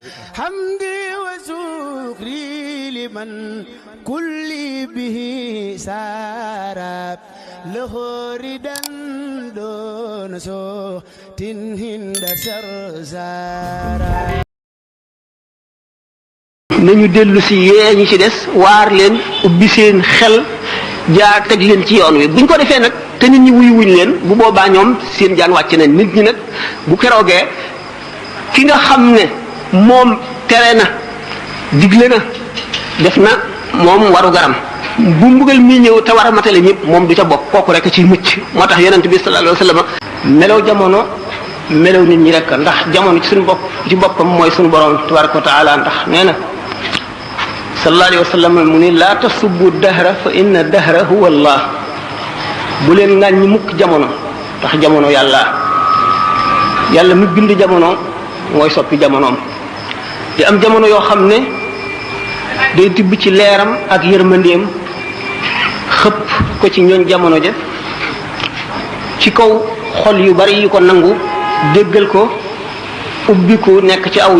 hamdi wa shukri liman kulli bihi sarab lahoridan don so tin hinda sarzara. nañu dellu si yee ñi ci des waar leen ubbi seen xel jaar teg leen ci yoon wi buñ ko defee nag te nit ñi wuyu wuñ leen bu boobaa ñoom seen jaan wàcc na nit ñi nag bu keroogee ki nga xam ne moom tere na digle na def na moom waru garam bu mbugal mi ñëw te war a matale ñëpp moom du ca bokk kooku rek ci mucc moo tax yonent bi sallallahu alayhi wa sallam melaw jamono melaw nit ñi rek ndax jamono ci suñu bopp ci boppam mooy suñu borom tabaraka wa taala ndax nee na sallallahu alayhi wa sallam mu ni laa tasubbu dahra fa inna dahra huwa allah bu leen ŋàññi mukk jamono ndax jamono yàlla mi bind jamono mooy soppi jamonoom di am jamono yoo xam ne day tibb ci leeram ak yërmandeem xëpp ko ci ñooñ jamono ja ci kaw xol yu bari yu ko nangu déggal ko ubbi ko nekk ci aw